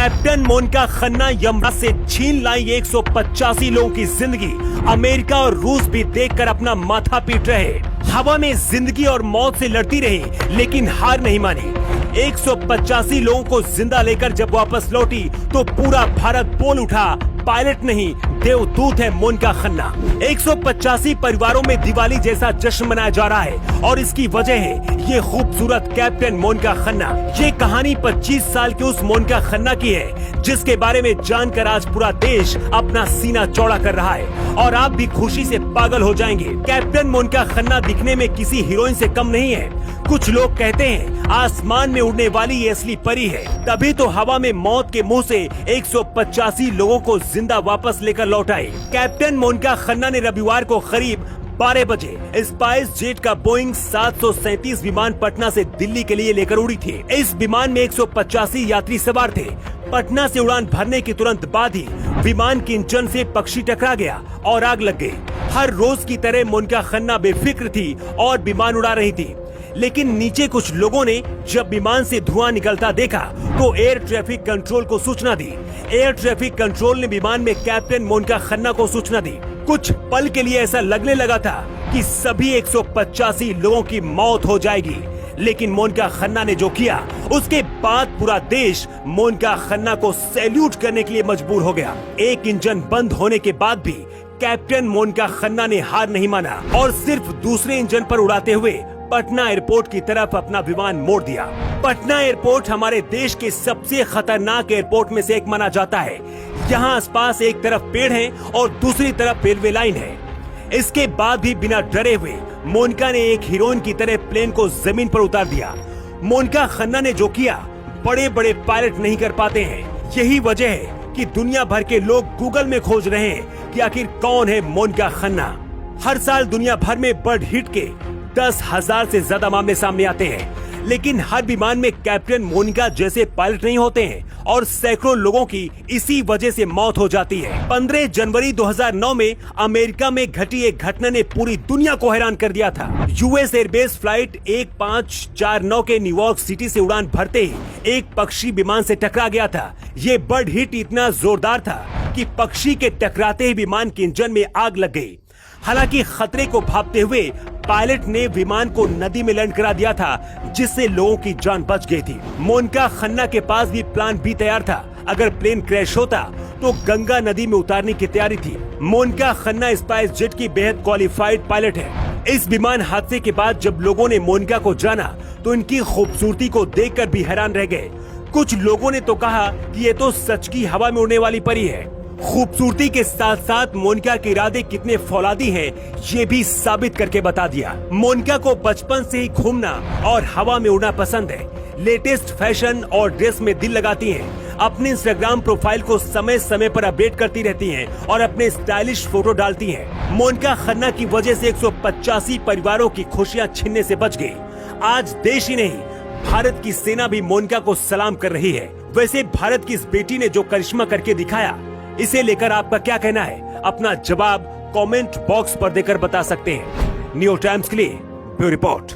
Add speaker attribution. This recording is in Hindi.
Speaker 1: कैप्टन मोनिका खन्ना यमराज से छीन लाई 185 लोगों की जिंदगी। अमेरिका और रूस भी देखकर अपना माथा पीट रहे। हवा में जिंदगी और मौत से लड़ती रही लेकिन हार नहीं मानी। 185 लोगों को जिंदा लेकर जब वापस लौटी तो पूरा भारत बोल उठा, पायलट नहीं देवदूत है मोनिका खन्ना। 185 परिवारों में दिवाली जैसा जश्न मनाया जा रहा है और इसकी वजह है ये खूबसूरत कैप्टन मोनिका खन्ना। ये कहानी 25 साल की उस मोनिका खन्ना की है जिसके बारे में जानकर आज पूरा देश अपना सीना चौड़ा कर रहा है और आप भी खुशी से पागल हो जाएंगे। कैप्टन मोनिका खन्ना दिखने में किसी हीरोइन से कम नहीं है। कुछ लोग कहते हैं आसमान में उड़ने वाली ये असली परी है, तभी तो हवा में मौत के मुंह से 185 लोगों को जिंदा वापस लेकर लौट आए। कैप्टन मोनिका खन्ना ने रविवार को करीब 12 बजे स्पाइस जेट का बोइंग 737 विमान पटना से दिल्ली के लिए लेकर उड़ी थी। इस विमान में 185 यात्री सवार थे। पटना से उड़ान भरने के तुरंत बाद ही विमान के इंजन से पक्षी टकरा गया और आग लग गई। हर रोज की तरह मोनिका खन्ना बेफिक्र थी और विमान उड़ा रही थी, लेकिन नीचे कुछ लोगों ने जब विमान से धुआं निकलता देखा तो एयर ट्रैफिक कंट्रोल को सूचना दी। एयर ट्रैफिक कंट्रोल ने विमान में कैप्टन मोनिका खन्ना को सूचना दी। कुछ पल के लिए ऐसा लगने लगा था कि सभी 185 लोगों की मौत हो जाएगी, लेकिन मोनिका खन्ना ने जो किया उसके बाद पूरा देश मोनिका खन्ना को सैल्यूट करने के लिए मजबूर हो गया। एक इंजन बंद होने के बाद भी कैप्टन मोनिका खन्ना ने हार नहीं माना और सिर्फ दूसरे इंजन पर उड़ाते हुए पटना एयरपोर्ट की तरफ अपना विमान मोड़ दिया। पटना एयरपोर्ट हमारे देश के सबसे खतरनाक एयरपोर्ट में से एक माना जाता है। यहाँ आसपास एक तरफ पेड़ है और दूसरी तरफ रेलवे लाइन है। इसके बाद भी बिना डरे हुए मोनिका ने एक हीरोइन की तरह प्लेन को जमीन पर उतार दिया। मोनिका खन्ना ने जो किया बड़े बड़े पायलट नहीं कर पाते हैं। यही वजह है कि दुनिया भर के लोग गूगल में खोज रहे हैं कि आखिर कौन है मोनिका खन्ना। हर साल दुनिया भर में बर्ड हिट के 10,000 से ज्यादा मामले सामने आते हैं, लेकिन हर विमान में कैप्टन मोनिका जैसे पायलट नहीं होते हैं और सैकड़ों लोगों की इसी वजह से मौत हो जाती है। 15 जनवरी 2009 में अमेरिका में घटी एक घटना ने पूरी दुनिया को हैरान कर दिया था। यूएस एयरबेस फ्लाइट 1549 के न्यूयॉर्क सिटी से उड़ान भरते ही एक पक्षी विमान से टकरा गया था। ये बर्ड हिट इतना जोरदार था कि पक्षी के टकराते ही विमान के इंजन में आग लग गई। हालांकि खतरे को भांपते हुए पायलट ने विमान को नदी में लैंड करा दिया था, जिससे लोगों की जान बच गई थी। मोनिका खन्ना के पास भी प्लान बी तैयार था। अगर प्लेन क्रैश होता तो गंगा नदी में उतारने की तैयारी थी। मोनिका खन्ना स्पाइस जेट की बेहद क्वालिफाइड पायलट है। इस विमान हादसे के बाद जब लोगों ने मोनिका को जाना तो इनकी खूबसूरती को देखकर भी हैरान रह गए। कुछ लोगों ने तो कहा कि ये तो सच की हवा में उड़ने वाली परी है। खूबसूरती के साथ साथ मोनिका के इरादे कितने फौलादी हैं, ये भी साबित करके बता दिया। मोनिका को बचपन से ही घूमना और हवा में उड़ना पसंद है। लेटेस्ट फैशन और ड्रेस में दिल लगाती हैं। अपने इंस्टाग्राम प्रोफाइल को समय समय पर अपडेट करती रहती हैं और अपने स्टाइलिश फोटो डालती हैं। मोनिका खन्ना की वजह से 185 परिवारों की खुशियां छीनने से बच गई। आज देश ही नहीं, भारत की सेना भी मोनिका को सलाम कर रही है। वैसे भारत की इस बेटी ने जो करिश्मा करके दिखाया, इसे लेकर आपका क्या कहना है? अपना जवाब कमेंट बॉक्स पर देकर बता सकते हैं। न्यू टाइम्स के लिए ब्यूरो रिपोर्ट।